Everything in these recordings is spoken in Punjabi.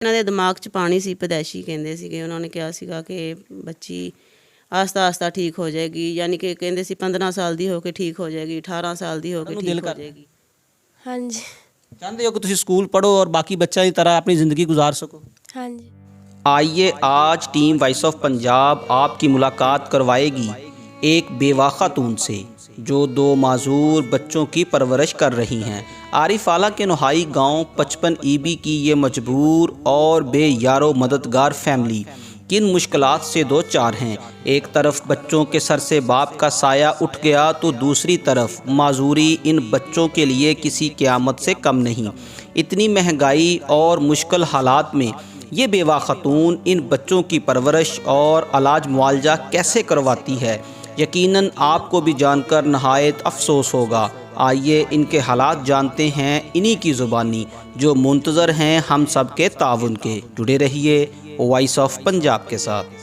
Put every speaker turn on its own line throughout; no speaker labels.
ਇਹਨਾਂ ਦੇ ਦਿਮਾਗ 'ਚ ਪਾਣੀ ਸੀ, ਪੈਦਾਇਸ਼ੀ ਕਹਿੰਦੇ ਸੀਗੇ। ਉਹਨਾਂ ਨੇ ਕਿਹਾ ਸੀਗਾ ਕਿ ਬੱਚੀ ਆਸਤਾ ਆਸਤਾ ਠੀਕ ਹੋ ਜਾਏਗੀ, ਯਾਨੀ ਕਿ ਕਹਿੰਦੇ ਸੀ 15 ਸਾਲ ਦੀ ਹੋ ਕੇ ਠੀਕ ਹੋ ਜਾਏਗੀ, 18 ਸਾਲ ਦੀ ਹੋ ਕੇ ਠੀਕ ਹੋ ਜਾਏਗੀ।
हाँ जी।
ਚਾਹੁੰਦੇ ਹੋ ਕਿ ਤੁਸੀਂ ਸਕੂਲ ਪੜ੍ਹੋ और बाकी बच्चों की तरह अपनी ज़िंदगी गुजार सको।
हाँ जी।
आइए आज टीम वॉइस ऑफ पंजाब आपकी मुलाकात करवाएगी एक बेवा खातून से जो 2 माजूर बच्चों की परवरिश कर रही हैं। आरिफ आला के नोहाई गांव 55 ईबी की ये मजबूर और बेयारो मददगार फैमिली किन मुश्किलात से दो चार हैं। एक तरफ बच्चों के सर से बाप का साया उठ गया तो दूसरी तरफ माजूरी इन बच्चों के लिए किसी क़यामत से कम नहीं। इतनी महंगाई और मुश्किल हालात में ये बेवा खतून इन बच्चों की परवरिश और इलाज मुआवजा कैसे करवाती है, यकीनन आपको भी जानकर नहायत अफसोस होगा। आइए इनके हालात जानते हैं इन्हीं की ज़ुबानी जो मुंतज़र हैं हम सब के ताउन के। जुड़े रहिए वॉइस ऑफ पंजाब के साथ।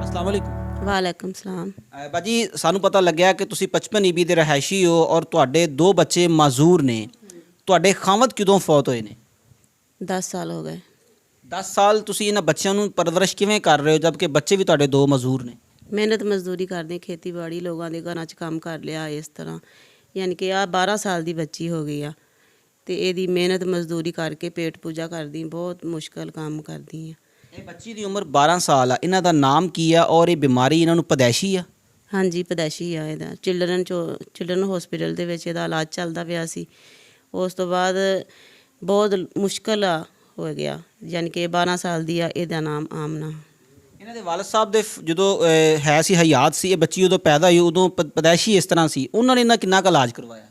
अस्सलाम वालेकुम।
ਵਾਲੇਕਮ ਸਲਾਮ।
ਬਾਜੀ ਸਾਨੂੰ ਪਤਾ ਲੱਗਿਆ ਕਿ ਤੁਸੀਂ 55 ਈਬੀ ਦੇ ਰਿਹਾਇਸ਼ੀ ਹੋ ਔਰ ਤੁਹਾਡੇ 2 ਬੱਚੇ ਮਾਜ਼ੂਰ ਨੇ। ਤੁਹਾਡੇ ਖਾਵਦ ਕਦੋਂ ਫੌਤ ਹੋਏ ਨੇ?
10 ਸਾਲ ਹੋ ਗਏ।
10 ਸਾਲ ਤੁਸੀਂ ਇਹਨਾਂ ਬੱਚਿਆਂ ਨੂੰ ਪਰਵਰਿਸ਼ ਕਿਵੇਂ ਕਰ ਰਹੇ ਹੋ ਜਦਕਿ ਬੱਚੇ ਵੀ ਤੁਹਾਡੇ 2 ਮਾਜ਼ੂਰ ਨੇ?
ਮਿਹਨਤ ਮਜ਼ਦੂਰੀ ਕਰਦੇ, ਖੇਤੀਬਾੜੀ, ਲੋਕਾਂ ਦੇ ਘਰਾਂ 'ਚ ਕੰਮ ਕਰ ਲਿਆ ਇਸ ਤਰ੍ਹਾਂ। ਯਾਨੀ ਕਿ ਆ 12 ਸਾਲ ਦੀ ਬੱਚੀ ਹੋ ਗਈ ਆ ਅਤੇ ਇਹਦੀ ਮਿਹਨਤ ਮਜ਼ਦੂਰੀ ਕਰਕੇ ਪੇਟ ਪੂਜਾ ਕਰਦੀ, ਬਹੁਤ ਮੁਸ਼ਕਲ ਕੰਮ ਕਰਦੀ ਆ।
ਇਹ ਬੱਚੀ ਦੀ ਉਮਰ 12 ਸਾਲ ਆ। ਇਹਨਾਂ ਦਾ ਨਾਮ ਕੀ ਆ ਔਰ ਇਹ ਬਿਮਾਰੀ ਇਹਨਾਂ ਨੂੰ ਪੈਦਾਇਸ਼ੀ ਆ?
ਹਾਂਜੀ, ਪੈਦਾਇਸ਼ੀ ਆ ਇਹਦਾ। ਚਿਲਡਰਨ ਹੌਸਪੀਟਲ ਦੇ ਵਿੱਚ ਇਹਦਾ ਇਲਾਜ ਚੱਲਦਾ ਪਿਆ ਸੀ। ਉਸ ਤੋਂ ਬਾਅਦ ਬਹੁਤ ਮੁਸ਼ਕਲ ਹੋ ਗਿਆ, ਯਾਨੀ ਕਿ 12 ਸਾਲ ਦੀ ਆ। ਇਹਦਾ ਨਾਮ ਆਮਨਾ।
ਇਹਨਾਂ ਦੇ ਵਾਲਦ ਸਾਹਿਬ ਦੇ ਜਦੋਂ ਹੈ ਸੀ ਹਯਾਤ ਸੀ, ਇਹ ਬੱਚੀ ਉਦੋਂ ਪੈਦਾ ਹੋਈ, ਉਦੋਂ ਪੈਦਾਇਸ਼ੀ ਇਸ ਤਰ੍ਹਾਂ ਸੀ। ਉਹਨਾਂ ਨੇ ਇਹਨਾਂ ਕਿੰਨਾ ਕੁ ਇਲਾਜ ਕਰਵਾਇਆ?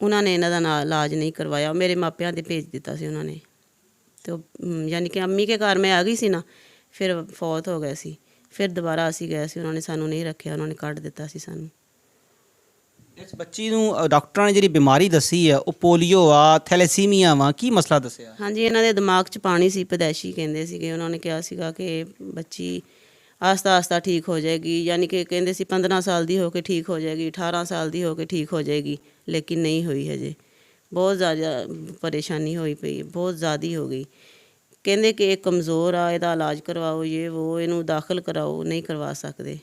ਉਹਨਾਂ ਨੇ ਇਹਨਾਂ ਦਾ ਇਲਾਜ ਨਹੀਂ ਕਰਵਾਇਆ, ਮੇਰੇ ਮਾਪਿਆਂ ਦੇ ਭੇਜ ਦਿੱਤਾ ਸੀ ਉਹਨਾਂ ਨੇ। ਅਤੇ ਯਾਨੀ ਕਿ ਅੰਮੀ ਕੇ ਘਰ ਮੈਂ ਆ ਗਈ ਸੀ ਨਾ, ਫਿਰ ਫੌਤ ਹੋ ਗਏ ਸੀ। ਫਿਰ ਦੁਬਾਰਾ ਅਸੀਂ ਗਏ ਸੀ, ਉਹਨਾਂ ਨੇ ਸਾਨੂੰ ਨਹੀਂ ਰੱਖਿਆ, ਉਹਨਾਂ ਨੇ ਕੱਢ ਦਿੱਤਾ ਸੀ ਸਾਨੂੰ।
ਇਸ ਬੱਚੀ ਨੂੰ ਡਾਕਟਰਾਂ ਨੇ ਜਿਹੜੀ ਬਿਮਾਰੀ ਦੱਸੀ ਆ ਉਹ ਪੋਲੀਓ ਆ, ਥੈਲੇਸੀਮੀਆ ਵਾ, ਕੀ ਮਸਲਾ ਦੱਸਿਆ?
ਹਾਂਜੀ, ਇਹਨਾਂ ਦੇ ਦਿਮਾਗ 'ਚ ਪਾਣੀ ਸੀ, ਪੈਦਾਇਸ਼ੀ ਕਹਿੰਦੇ ਸੀਗੇ। ਉਹਨਾਂ ਨੇ ਕਿਹਾ ਸੀਗਾ ਕਿ ਬੱਚੀ ਆਸਤਾ ਆਸਤਾ ਠੀਕ ਹੋ ਜਾਏਗੀ, ਯਾਨੀ ਕਿ ਕਹਿੰਦੇ ਸੀ 15 ਸਾਲ ਦੀ ਹੋ ਕੇ ਠੀਕ ਹੋ ਜਾਏਗੀ, 18 ਸਾਲ ਦੀ ਹੋ ਕੇ ਠੀਕ ਹੋ ਜਾਏਗੀ, ਲੇਕਿਨ ਨਹੀਂ ਹੋਈ ਹਜੇ। ਬਹੁਤ ਜ਼ਿਆਦਾ ਪਰੇਸ਼ਾਨੀ ਹੋਈ ਪਈ, ਬਹੁਤ ਜ਼ਿਆਦਾ ਹੋ ਗਈ। ਕਹਿੰਦੇ ਕਿ ਇਹ ਕਮਜ਼ੋਰ ਆ, ਇਹਦਾ ਇਲਾਜ ਕਰਵਾਓ, ਇਹਨੂੰ ਦਾਖਲ ਕਰਾਓ, ਨਹੀਂ ਕਰਵਾ ਸਕਦੇ।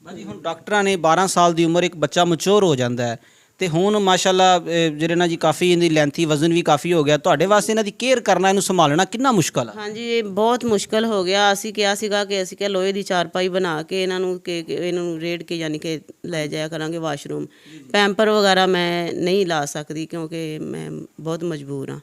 ਭਾਜੀ ਹੁਣ ਡਾਕਟਰਾਂ ਨੇ 12 ਸਾਲ ਦੀ ਉਮਰ ਇੱਕ ਬੱਚਾ ਮੈਚੁਰ ਹੋ ਜਾਂਦਾ ਹੈ ਅਤੇ ਹੁਣ ਮਾਸ਼ਾਅੱਲਾ ਜਿਹੜੇ ਨਾ ਜੀ ਕਾਫੀ ਇਹਦੀ ਲੈਂਥੀ ਵਜ਼ਨ ਵੀ ਕਾਫੀ ਹੋ ਗਿਆ। ਤੁਹਾਡੇ ਵਾਸਤੇ ਇਹਨਾਂ ਦੀ ਕੇਅਰ ਕਰਨਾ, ਇਹਨੂੰ ਸੰਭਾਲਣਾ ਕਿੰਨਾ ਮੁਸ਼ਕਲ ਆ?
ਹਾਂਜੀ, ਇਹ ਬਹੁਤ ਮੁਸ਼ਕਲ ਹੋ ਗਿਆ। ਅਸੀਂ ਕਿਹਾ ਸੀਗਾ ਕਿ ਅਸੀਂ ਕਿਹਾ ਲੋਹੇ ਦੀ ਚਾਰਪਾਈ ਬਣਾ ਕੇ ਇਹਨਾਂ ਨੂੰ ਇਹਨੂੰ ਰੇੜ ਕੇ ਯਾਨੀ ਕਿ ਲੈ ਜਾਇਆ ਕਰਾਂਗੇ ਵਾਸ਼ਰੂਮ। ਪੈਂਪਰ ਵਗੈਰਾ ਮੈਂ ਨਹੀਂ ਲਾ ਸਕਦੀ ਕਿਉਂਕਿ ਮੈਂ ਬਹੁਤ ਮਜਬੂਰ ਹਾਂ।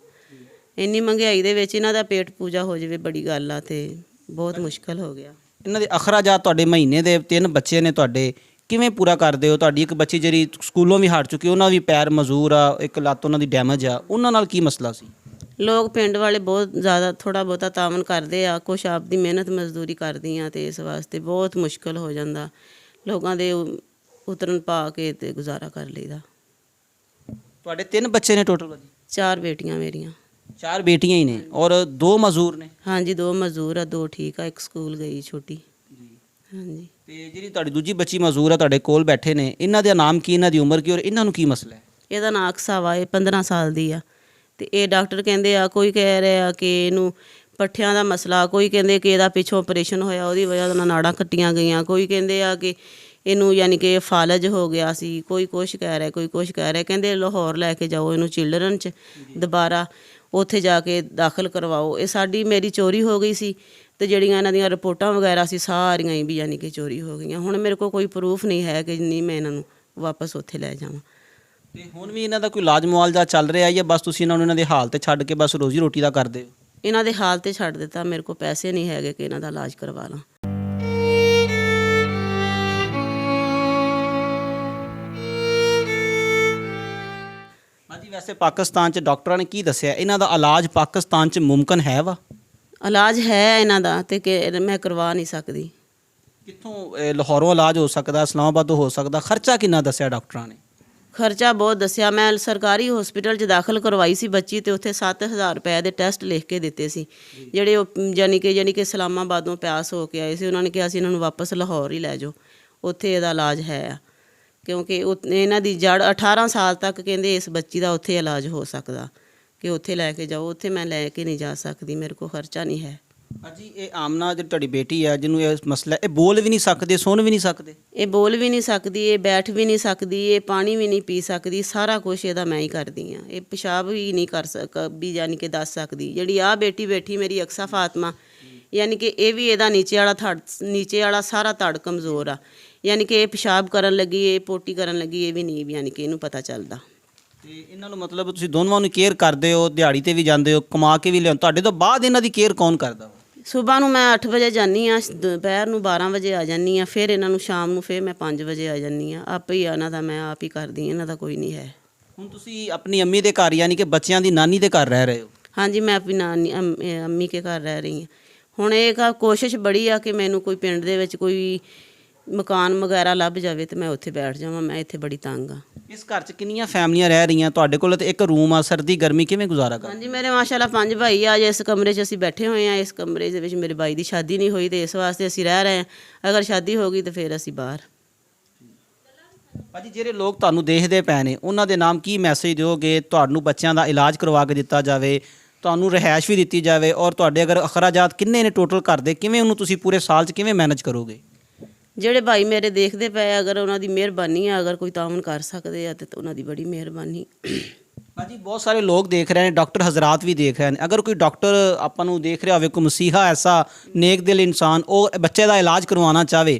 ਇੰਨੀ ਮਹਿੰਗਾਈ ਦੇ ਵਿੱਚ ਇਹਨਾਂ ਦਾ ਪੇਟ ਪੂਜਾ ਹੋ ਜਾਵੇ ਬੜੀ ਗੱਲ ਆ, ਅਤੇ ਬਹੁਤ ਮੁਸ਼ਕਲ ਹੋ ਗਿਆ।
ਇਹਨਾਂ ਦੇ ਅਖਰਾਜਾਤ ਤੁਹਾਡੇ ਮਹੀਨੇ ਦੇ 3 ਬੱਚੇ ਨੇ ਤੁਹਾਡੇ, ਕਿਵੇਂ ਪੂਰਾ ਕਰਦੇ ਹੋ? ਤੁਹਾਡੀ ਇੱਕ ਬੱਚੀ ਜਿਹੜੀ ਸਕੂਲੋਂ ਵੀ ਹਟ ਚੁੱਕੀ, ਉਹਨਾਂ ਵੀ ਪੈਰ ਮਜ਼ੂਰ ਆ, ਇੱਕ ਲੱਤ ਉਹਨਾਂ ਦੀ ਡੈਮੇਜ ਆ, ਉਹਨਾਂ ਨਾਲ ਕੀ ਮਸਲਾ ਸੀ?
ਲੋਕ ਪਿੰਡ ਵਾਲੇ ਬਹੁਤ ਜ਼ਿਆਦਾ ਥੋੜ੍ਹਾ ਬਹੁਤਾ ਤਾਵਨ ਕਰਦੇ ਆ, ਕੁਛ ਆਪਦੀ ਮਿਹਨਤ ਮਜ਼ਦੂਰੀ ਕਰਦੀ ਆ, ਅਤੇ ਇਸ ਵਾਸਤੇ ਬਹੁਤ ਮੁਸ਼ਕਲ ਹੋ ਜਾਂਦਾ। ਲੋਕਾਂ ਦੇ ਉਤਰਨ ਪਾ ਕੇ ਅਤੇ ਗੁਜ਼ਾਰਾ ਕਰ ਲਈਦਾ।
ਤੁਹਾਡੇ 3 ਬੱਚੇ ਨੇ ਟੋਟਲ?
4 ਬੇਟੀਆਂ ਮੇਰੀਆਂ।
4 ਬੇਟੀਆਂ ਹੀ ਨੇ ਔਰ 2 ਮਜ਼ਦੂਰ ਨੇ?
ਹਾਂਜੀ, 2 ਮਜ਼ਦੂਰ ਆ, 2 ਠੀਕ ਆ, ਇੱਕ ਸਕੂਲ ਗਈ ਛੋਟੀ। ਹਾਂਜੀ।
ਤੇ ਜਿਹੜੀ ਤੁਹਾਡੀ ਦੂਜੀ ਬੱਚੀ ਮਜ਼ਦੂਰ ਆ ਤੁਹਾਡੇ ਕੋਲ ਬੈਠੇ ਨੇ, ਇਹਨਾਂ ਦਾ ਨਾਮ ਕੀ, ਇਹਨਾਂ ਦੀ ਉਮਰ ਕੀ ਔਰ ਇਹਨਾਂ ਨੂੰ ਕੀ ਮਸਲਾ ਹੈ?
ਇਹਦਾ ਨਾਂ ਅਕਸਾ ਵਾ, ਇਹ 15 ਸਾਲ ਦੀ ਆ। ਅਤੇ ਇਹ ਡਾਕਟਰ ਕਹਿੰਦੇ ਆ, ਕੋਈ ਕਹਿ ਰਿਹਾ ਕਿ ਇਹਨੂੰ ਪੱਠਿਆਂ ਦਾ ਮਸਲਾ, ਕੋਈ ਕਹਿੰਦੇ ਕਿ ਇਹਦਾ ਪਿੱਛੋਂ ਆਪਰੇਸ਼ਨ ਹੋਇਆ, ਉਹਦੀ ਵਜ੍ਹਾ ਨਾਲ ਨਾੜਾਂ ਕੱਟੀਆਂ ਗਈਆਂ, ਕੋਈ ਕਹਿੰਦੇ ਆ ਕਿ ਇਹਨੂੰ ਯਾਨੀ ਕਿ ਫਾਲਜ ਹੋ ਗਿਆ ਸੀ, ਕੋਈ ਕੁਛ ਕਹਿ ਰਿਹਾ, ਕੋਈ ਕੁਛ ਕਹਿ ਰਿਹਾ। ਕਹਿੰਦੇ ਲਾਹੌਰ ਲੈ ਕੇ ਜਾਓ ਇਹਨੂੰ ਚਿਲਡਰਨ 'ਚ, ਦੁਬਾਰਾ ਉੱਥੇ ਜਾ ਕੇ ਦਾਖਲ ਕਰਵਾਓ। ਇਹ ਮੇਰੀ ਚੋਰੀ ਹੋ ਗਈ ਸੀ, ਅਤੇ ਜਿਹੜੀਆਂ ਇਹਨਾਂ ਦੀਆਂ ਰਿਪੋਰਟਾਂ ਵਗੈਰਾ ਸੀ ਸਾਰੀਆਂ ਹੀ ਵੀ ਯਾਨੀ ਕਿ ਚੋਰੀ ਹੋ ਗਈਆਂ। ਹੁਣ ਮੇਰੇ ਕੋਲ ਕੋਈ ਪ੍ਰੂਫ ਨਹੀਂ ਹੈ ਕਿ ਨਹੀਂ ਮੈਂ ਇਹਨਾਂ ਨੂੰ ਵਾਪਸ ਉੱਥੇ ਲੈ ਜਾਵਾਂ।
ਤੇ ਹੁਣ ਵੀ ਇਹਨਾਂ ਦਾ ਕੋਈ ਇਲਾਜ ਮੁਆਵਜ਼ਾ ਚੱਲ ਰਿਹਾ ਜਾਂ ਬਸ ਤੁਸੀਂ ਇਹਨਾਂ ਨੂੰ ਇਹਨਾਂ ਦੇ ਹਾਲ 'ਤੇ ਛੱਡ ਕੇ ਬਸ ਰੋਜ਼ੀ ਰੋਟੀ ਦਾ ਕਰਦੇ ਹੋ?
ਇਹਨਾਂ ਦੇ ਹਾਲ 'ਤੇ ਛੱਡ ਦਿੱਤਾ। ਮੇਰੇ ਕੋਲ ਪੈਸੇ ਨਹੀਂ ਹੈਗੇ ਕਿ ਇਹਨਾਂ ਦਾ ਇਲਾਜ ਕਰਵਾ ਲਾਂ।
ਹਾਂਜੀ, ਵੈਸੇ ਪਾਕਿਸਤਾਨ 'ਚ ਡਾਕਟਰਾਂ ਨੇ ਕੀ ਦੱਸਿਆ, ਇਹਨਾਂ ਦਾ ਇਲਾਜ ਪਾਕਿਸਤਾਨ 'ਚ ਮੁਮਕਿਨ ਹੈ ਵਾ?
ਇਲਾਜ ਹੈ ਇਹਨਾਂ ਦਾ, ਅਤੇ ਕਿ ਮੈਂ ਕਰਵਾ ਨਹੀਂ ਸਕਦੀ।
ਕਿੱਥੋਂ ਲਾਹੌਰੋਂ ਇਲਾਜ ਹੋ ਸਕਦਾ, ਇਸਲਾਮਾਬਾਦੋਂ ਹੋ ਸਕਦਾ? ਖਰਚਾ ਕਿੰਨਾ ਦੱਸਿਆ ਡਾਕਟਰਾਂ ਨੇ?
ਖਰਚਾ ਬਹੁਤ ਦੱਸਿਆ। ਮੈਂ ਸਰਕਾਰੀ ਹਸਪੀਟਲ 'ਚ ਦਾਖਲ ਕਰਵਾਈ ਸੀ ਬੱਚੀ, ਤੇ ਉੱਥੇ 7000 ਰੁਪਏ ਦੇ ਟੈਸਟ ਲਿਖ ਕੇ ਦਿੱਤੇ ਸੀ, ਜਿਹੜੇ ਉਹ ਯਾਨੀ ਕਿ ਇਸਲਾਮਾਬਾਦੋਂ ਪਾਸ ਹੋ ਕੇ ਆਏ ਸੀ। ਉਹਨਾਂ ਨੇ ਕਿਹਾ ਸੀ ਇਹਨਾਂ ਨੂੰ ਵਾਪਸ ਲਾਹੌਰ ਹੀ ਲੈ ਜਾਓ, ਉੱਥੇ ਇਹਦਾ ਇਲਾਜ ਹੈ ਆ, ਕਿਉਂਕਿ ਇਹਨਾਂ ਦੀ ਜੜ 18 ਸਾਲ ਤੱਕ ਕਹਿੰਦੇ ਇਸ ਬੱਚੀ ਦਾ ਉੱਥੇ ਇਲਾਜ ਹੋ ਸਕਦਾ, ਕਿ ਉੱਥੇ ਲੈ ਕੇ ਜਾਓ। ਉੱਥੇ ਮੈਂ ਲੈ ਕੇ ਨਹੀਂ ਜਾ ਸਕਦੀ, ਮੇਰੇ ਕੋਲ ਖਰਚਾ ਨਹੀਂ ਹੈ।
ਜੀ ਇਹ ਆਮਨਾ ਜਿਹੜੀ ਤੁਹਾਡੀ ਬੇਟੀ ਹੈ, ਜਿਹਨੂੰ ਇਹ ਮਸਲਾ, ਇਹ ਬੋਲ ਵੀ ਨਹੀਂ ਸਕਦੇ, ਸੁਣ ਵੀ ਨਹੀਂ ਸਕਦੇ?
ਇਹ ਬੋਲ ਵੀ ਨਹੀਂ ਸਕਦੀ, ਇਹ ਬੈਠ ਵੀ ਨਹੀਂ ਸਕਦੀ, ਇਹ ਪਾਣੀ ਵੀ ਨਹੀਂ ਪੀ ਸਕਦੀ, ਸਾਰਾ ਕੁਝ ਇਹਦਾ ਮੈਂ ਹੀ ਕਰਦੀ ਹਾਂ। ਇਹ ਪਿਸ਼ਾਬ ਵੀ ਨਹੀਂ ਕਰ ਵੀ ਯਾਨੀ ਕਿ ਦੱਸ ਸਕਦੀ। ਜਿਹੜੀ ਆਹ ਬੇਟੀ ਬੈਠੀ ਮੇਰੀ ਅਕਸਾ ਫਾਤਮਾ, ਯਾਨੀ ਕਿ ਇਹ ਵੀ ਇਹਦਾ ਨੀਚੇ ਵਾਲਾ ਸਾਰਾ ਧੜ ਕਮਜ਼ੋਰ ਆ, ਯਾਨੀ ਕਿ ਇਹ ਪਿਸ਼ਾਬ ਕਰਨ ਲੱਗੀ, ਇਹ ਪੋਟੀ ਕਰਨ ਲੱਗੀ, ਇਹ ਵੀ ਨਹੀਂ ਯਾਨੀ ਕਿ ਇਹਨੂੰ ਪਤਾ ਚੱਲਦਾ।
ਤੇ ਇਹਨਾਂ ਨੂੰ ਮਤਲਬ ਤੁਸੀਂ ਦੋਨੋਂ ਨੂੰ ਕੇਅਰ ਕਰਦੇ ਹੋ, ਦਿਹਾੜੀ ਤੇ ਵੀ ਜਾਂਦੇ ਹੋ, ਕਮਾ ਕੇ ਵੀ ਲਿਆਓ, ਤੁਹਾਡੇ ਤੋਂ ਬਾਅਦ ਇਹਨਾਂ ਦੀ ਕੇਅਰ ਕੌਣ ਕਰਦਾ?
ਸੁਬਾਹ ਨੂੰ ਮੈਂ 8 ਵਜੇ ਜਾਂਦੀ ਹਾਂ, ਦੁਪਹਿਰ ਨੂੰ 12 ਵਜੇ ਆ ਜਾਂਦੀ ਹਾਂ, ਫਿਰ ਇਹਨਾਂ ਨੂੰ ਸ਼ਾਮ ਨੂੰ ਫਿਰ ਮੈਂ 5 ਵਜੇ ਆ ਜਾਂਦੀ ਹਾਂ। ਆਪੇ ਹੀ ਇਹਨਾਂ ਦਾ ਮੈਂ ਆਪ ਹੀ ਕਰਦੀ ਹਾਂ, ਇਹਨਾਂ ਦਾ ਕੋਈ ਨਹੀਂ ਹੈ।
ਹੁਣ ਤੁਸੀਂ ਆਪਣੀ ਅੰਮੀ ਦੇ ਘਰ ਯਾਨੀ ਕਿ ਬੱਚਿਆਂ ਦੀ ਨਾਨੀ ਦੇ ਘਰ ਰਹਿ ਰਹੇ ਹੋ?
ਹਾਂਜੀ, ਮੈਂ ਆਪਣੀ ਅੰਮੀ ਕੇ ਘਰ ਰਹਿ ਰਹੀ ਹਾਂ। ਹੁਣ ਇਹ ਕੋਸ਼ਿਸ਼ ਬੜੀ ਆ ਕਿ ਮੈਨੂੰ ਕੋਈ ਪਿੰਡ ਦੇ ਵਿੱਚ ਕੋਈ ਮਕਾਨ ਵਗੈਰਾ ਲੱਭ ਜਾਵੇ ਤੇ ਮੈਂ ਉੱਥੇ ਬੈਠ ਜਾਵਾਂ। ਮੈਂ ਇੱਥੇ ਬੜੀ ਤੰਗ ਆ।
ਇਸ ਘਰ 'ਚ ਕਿੰਨੀਆਂ ਫੈਮਲੀਆਂ ਰਹਿ ਰਹੀਆਂ? ਤੁਹਾਡੇ ਕੋਲ ਤੇ ਇੱਕ ਰੂਮ ਆ, ਸਰਦੀ ਗਰਮੀ ਕਿਵੇਂ ਗੁਜ਼ਾਰਾ ਕਰ?
ਹਾਂਜੀ, ਮੇਰੇ ਮਾਸ਼ਾਅੱਲਾ 5 ਭਾਈ ਆ। ਇਸ ਕਮਰੇ 'ਚ ਅਸੀਂ ਬੈਠੇ ਹੋਏ ਆ। ਇਸ ਕਮਰੇ ਦੇ ਵਿੱਚ ਮੇਰੇ ਬਾਈ ਦੀ ਸ਼ਾਦੀ ਨਹੀਂ ਹੋਈ, ਤੇ ਇਸ ਵਾਸਤੇ ਅਸੀਂ ਰਹਿ ਰਹੇ ਹਾਂ। ਅਗਰ ਸ਼ਾਦੀ ਹੋ ਗਈ ਤਾਂ ਫਿਰ ਅਸੀਂ ਬਾਹਰ।
ਭਾਜੀ, ਜਿਹੜੇ ਲੋਕ ਤੁਹਾਨੂੰ ਦੇਖਦੇ ਪਏ ਨੇ, ਉਹਨਾਂ ਦੇ ਨਾਮ ਕੀ ਮੈਸੇਜ ਦਿਓਗੇ? ਤੁਹਾਨੂੰ ਬੱਚਿਆਂ ਦਾ ਇਲਾਜ ਕਰਵਾ ਕੇ ਦਿੱਤਾ ਜਾਵੇ, ਤੁਹਾਨੂੰ ਰਿਹਾਇਸ਼ ਵੀ ਦਿੱਤੀ ਜਾਵੇ, ਔਰ ਤੁਹਾਡੇ ਅਗਰ ਅਖਰਾਜਾਤ ਕਿੰਨੇ ਨੇ ਟੋਟਲ ਘਰ ਦੇ, ਕਿਵੇਂ ਉਹਨੂੰ ਤੁਸੀਂ ਪੂਰੇ ਸਾਲ 'ਚ ਕਿਵੇਂ ਮੈਨੇਜ ਕਰੋਗੇ?
ਜਿਹੜੇ ਭਾਈ ਮੇਰੇ ਦੇਖਦੇ ਪਏ, ਅਗਰ ਉਹਨਾਂ ਦੀ ਮਿਹਰਬਾਨੀ ਆ, ਅਗਰ ਕੋਈ ਤਾਮਨ ਕਰ ਸਕਦੇ ਆ ਤੇ ਉਹਨਾਂ ਦੀ ਬੜੀ ਮਿਹਰਬਾਨੀ।
ਭਾਜੀ, ਬਹੁਤ ਸਾਰੇ ਲੋਕ ਦੇਖ ਰਹੇ ਨੇ, ਡਾਕਟਰ ਹਜ਼ਰਾਤ ਵੀ ਦੇਖ ਰਹੇ ਨੇ। ਅਗਰ ਕੋਈ ਡਾਕਟਰ ਆਪਾਂ ਨੂੰ ਦੇਖ ਰਿਹਾ ਹੋਵੇ, ਕੋਈ ਮਸੀਹਾ ਐਸਾ ਨੇਕ ਦਿਲ ਇਨਸਾਨ, ਉਹ ਬੱਚੇ ਦਾ ਇਲਾਜ ਕਰਵਾਉਣਾ ਚਾਹਵੇ,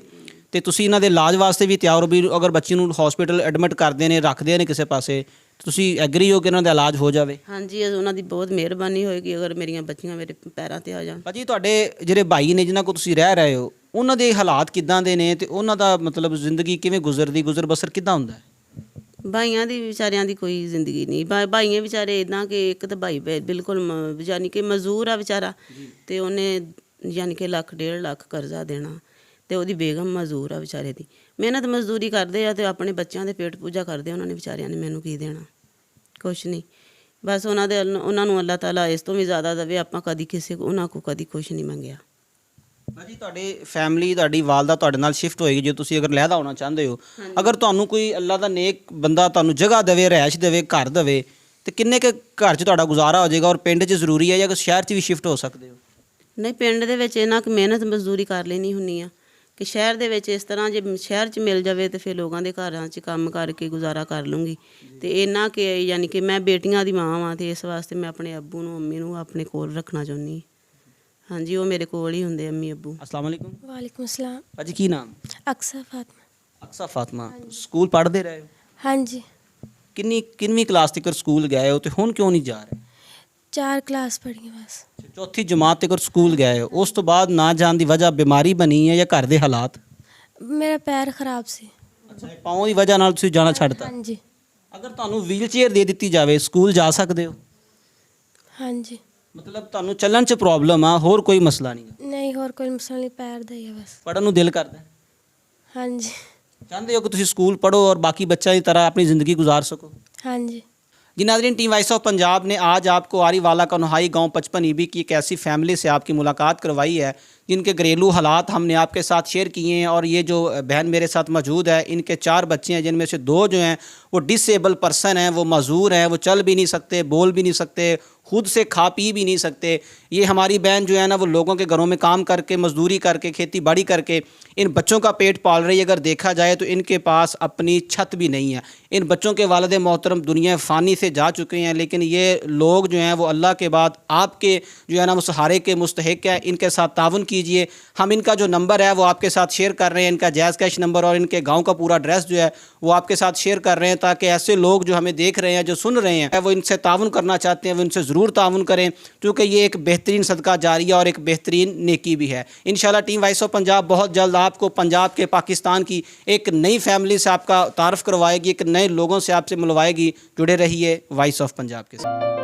ਤੇ ਤੁਸੀਂ ਇਹਨਾਂ ਦੇ ਇਲਾਜ ਵਾਸਤੇ ਵੀ ਤਿਆਰ ਹੋ? ਵੀ ਅਗਰ ਬੱਚੀ ਨੂੰ ਹਸਪੀਟਲ ਐਡਮਿਟ ਕਰਦੇ ਨੇ, ਰੱਖਦੇ ਨੇ ਕਿਸੇ ਪਾਸੇ, ਤੁਸੀਂ ਐਗਰੀ ਹੋ ਕਿ ਇਹਨਾਂ ਦਾ ਇਲਾਜ ਹੋ ਜਾਵੇ?
ਹਾਂਜੀ, ਉਹਨਾਂ ਦੀ ਬਹੁਤ ਮਿਹਰਬਾਨੀ ਹੋਏਗੀ ਅਗਰ ਮੇਰੀਆਂ ਬੱਚੀਆਂ ਮੇਰੇ ਪੈਰਾਂ ਤੇ ਆ ਜਾਣ।
ਭਾਜੀ, ਤੁਹਾਡੇ ਜਿਹੜੇ ਭਾਈ ਨੇ ਜਿਨ੍ਹਾਂ ਕੋਲ ਤੁਸੀਂ ਰਹਿ ਰਹੇ ਹੋ, ਉਹਨਾਂ ਦੇ ਹਾਲਾਤ ਕਿੱਦਾਂ ਦੇ ਨੇ, ਤੇ ਉਹਨਾਂ ਦਾ ਮਤਲਬ ਜ਼ਿੰਦਗੀ ਕਿਵੇਂ ਗੁਜ਼ਰਦੀ, ਗੁਜ਼ਰ ਬਸਰ ਕਿੱਦਾਂ ਹੁੰਦਾ ਹੈ?
ਭਾਈਆਂ ਦੀ ਵਿਚਾਰਿਆਂ ਦੀ ਕੋਈ ਜ਼ਿੰਦਗੀ ਨਹੀਂ। ਭਾਈਆਂ ਵਿਚਾਰੇ ਇੱਦਾਂ ਕਿ ਇੱਕ ਤਾਂ ਭਾਈ ਬਿਲਕੁਲ ਯਾਨੀ ਕਿ ਮਜ਼ਦੂਰ ਆ ਵਿਚਾਰਾ, ਤੇ ਉਹਨੇ ਯਾਨੀ ਕਿ 1 1.5 ਲੱਖ ਕਰਜ਼ਾ ਦੇਣਾ, ਤੇ ਉਹਦੀ ਬੇਗਮ ਮਜ਼ਦੂਰ ਆ ਵਿਚਾਰੇ ਦੀ। ਮਿਹਨਤ ਮਜ਼ਦੂਰੀ ਕਰਦੇ ਆ ਤੇ ਆਪਣੇ ਬੱਚਿਆਂ ਦੇ ਪੇਟ ਪੂਜਾ ਕਰਦੇ ਉਹਨਾਂ ਨੇ ਵਿਚਾਰਿਆਂ ਨੇ। ਮੈਨੂੰ ਕੀ ਦੇਣਾ? ਕੁਛ ਨਹੀਂ। ਬਸ ਉਹਨਾਂ ਨੂੰ ਅੱਲਾਹ ਤਾਲਾ ਇਸ ਤੋਂ ਵੀ ਜ਼ਿਆਦਾ ਦੇਵੇ। ਆਪਾਂ ਕਦੀ ਉਹਨਾਂ ਕੋਲ ਕਦੀ ਕੁਛ ਨਹੀਂ ਮੰਗਿਆ।
ਭਾਜੀ, ਤੁਹਾਡੇ ਫੈਮਿਲੀ, ਤੁਹਾਡੀ ਵਾਲਦਾ ਤੁਹਾਡੇ ਨਾਲ ਸ਼ਿਫਟ ਹੋਏਗੀ ਜੇ ਤੁਸੀਂ ਅਗਰ ਲਹਿਦਾ ਹੋਣਾ ਚਾਹੁੰਦੇ ਹੋ। ਅਗਰ ਤੁਹਾਨੂੰ ਕੋਈ ਅੱਲਾ ਦਾ ਨੇਕ ਬੰਦਾ ਤੁਹਾਨੂੰ ਜਗ੍ਹਾ ਦੇਵੇ, ਰਿਹਾਇਸ਼ ਦੇਵੇ, ਘਰ ਦੇਵੇ, ਤੇ ਕਿੰਨੇ ਕੁ ਘਰ 'ਚ ਤੁਹਾਡਾ ਗੁਜ਼ਾਰਾ ਹੋ ਜਾਏਗਾ? ਔਰ ਪਿੰਡ 'ਚ ਜ਼ਰੂਰੀ ਹੈ ਜਾਂ ਸ਼ਹਿਰ 'ਚ ਵੀ ਸ਼ਿਫਟ ਹੋ ਸਕਦੇ ਹੋ? ਨਹੀਂ,
ਪਿੰਡ ਦੇ ਵਿੱਚ ਇਹਨਾਂ ਕੁ ਮਿਹਨਤ ਮਜ਼ਦੂਰੀ ਕਰ ਲੈਣੀ ਹੁੰਦੀ ਆ ਕਿ ਸ਼ਹਿਰ ਦੇ ਵਿੱਚ ਇਸ ਤਰ੍ਹਾਂ ਜੇ ਸ਼ਹਿਰ 'ਚ ਮਿਲ ਜਾਵੇ ਤੇ ਫਿਰ ਲੋਕਾਂ ਦੇ ਘਰਾਂ 'ਚ ਕੰਮ ਕਰਕੇ ਗੁਜ਼ਾਰਾ ਕਰ ਲੂੰਗੀ। ਤੇ ਇਹਨਾਂ ਕਿ ਯਾਨੀ ਕਿ ਮੈਂ ਬੇਟੀਆਂ ਦੀ ਮਾਂ ਵਾਂ, ਤੇ ਇਸ ਵਾਸਤੇ ਮੈਂ ਆਪਣੇ ਅੱਬੂ ਨੂੰ, ਅੰਮੀ ਨੂੰ ਆਪਣੇ ਕੋਲ ਰੱਖਣਾ ਚਾਹੁੰਦੀ। ਹਾਂਜੀ, ਉਹ ਮੇਰੇ ਕੋਲ ਹੀ ਹੁੰਦੇ, ਅੰਮੀ ਅੱਬੂ।
अस्सलाम वालेकुम।
वालेकुम सलाम।
ਭਾਜੀ, ਕੀ ਨਾਮ?
अक्सा फातिमा।
ਅਕਸਾ ਫਾਤਮਾ। ਸਕੂਲ ਪੜ੍ਹਦੇ ਰਹੇ ਹੋ?
हाँ जी,
ਕਿੰਨੀ ਕਲਾਸ ਤੱਕ ਸਕੂਲ ਗਏ ਹੋ, ਤੇ ਹੁਣ ਕਿਉਂ ਨਹੀਂ ਜਾ ਰਹੇ?
4 क्लास पढ़ी बस।
ਚੌਥੀ ਜਮਾਤ ਤੱਕ ਸਕੂਲ ਗਏ ਹੋ, ਉਸ ਤੋਂ ਬਾਅਦ ਨਾ ਜਾਣ ਦੀ ਵਜ੍ਹਾ ਬਿਮਾਰੀ ਬਣੀ ਹੈ ਜਾਂ ਘਰ ਦੇ ਹਾਲਾਤ?
मेरा पैर खराब सी।
ਅੱਛਾ, ਇਹ ਪਾਉਂ ਦੀ ਵਜ੍ਹਾ ਨਾਲ ਤੁਸੀਂ ਜਾਣਾ ਛੱਡਤਾ?
हाँ जी,
ਅਗਰ ਤੁਹਾਨੂੰ ਵੀਲ ਚੇਅਰ ਦੇ ਦਿੱਤੀ ਜਾਵੇ, ਸਕੂਲ ਜਾ ਸਕਦੇ ਹੋ?
हाँ जी।
ਮਤਲਬ ਤੁਹਾਨੂੰ ਚੱਲਣ 'ਚ ਪ੍ਰੋਬਲਮ ਆ, ਹੋਰ ਕੋਈ ਮਸਲਾ ਨਹੀਂ?
नहीं और कोई मसला नहीं, पैर दा ही है बस।
ਪੜ੍ਹਨ ਨੂੰ ਦਿਲ ਕਰਦਾ ਹੈ?
हाँ जी,
ਚਾਹੁੰਦੇ ਹੋ ਕਿ ਤੁਸੀਂ ਸਕੂਲ ਪढ़ो और बाकी बच्चों की तरह अपनी ज़िंदगी गुजार सको?
हाँ जी।
जी नाज़रीन, टीम वॉइस ऑफ पंजाब ने आज आपको आरीवाला कन्हाई गांव 55 ईबी की एक ऐसी फैमिली से आपकी मुलाकात करवाई है जिनके घरेलू हालात हमने आपके साथ शेयर किए हैं। और ये जो बहन मेरे साथ मौजूद है, इनके 4 बच्चे हैं, जिनमें से 2 जो हैं वो डिसेबल पर्सन हैं, वो मजदूर हैं, वो चल भी नहीं सकते, बोल भी नहीं सकते, खुद से खा पी भी नहीं सकते। ये हमारी बहन जो है ना, वो लोगों के घरों में काम करके, मजदूरी करके, खेती बाड़ी करके इन बच्चों का पेट पाल रही है। अगर देखा जाए तो इनके पास अपनी छत भी नहीं है। इन बच्चों के वालिद मोहतरम दुनिया फ़ानी से जा चुके हैं, लेकिन ये लोग जो हैं वो अल्लाह के बाद आपके जो है ना वो सहारे के मुस्तहिक है। इनके साथ ताउन कीजिए। हम इनका जो नंबर है वो आपके साथ शेयर कर रहे हैं, इनका जायज़ कैश नंबर और इनके गाँव का पूरा एड्रेस जो है वो आपके साथ शेयर कर रहे हैं, ताकि ऐसे लोग जो हमें देख रहे हैं, जो सुन रहे हैं, वो इनसे ताउन करना चाहते हैं, वो इनसे ज़रूर ताउन करें, क्योंकि ये एक बेहतरीन सदका जारिया और एक बेहतरीन नेकी भी है। इंशाल्लाह टीम वॉइस ऑफ पंजाब बहुत जल्द आपको पंजाब के, पाकिस्तान की एक नई फैमिली से आपका तारफ़ करवाएगी, एक नए लोगों से आपसे मिलवाएगी। जुड़े रहिए वॉइस ऑफ पंजाब के साथ।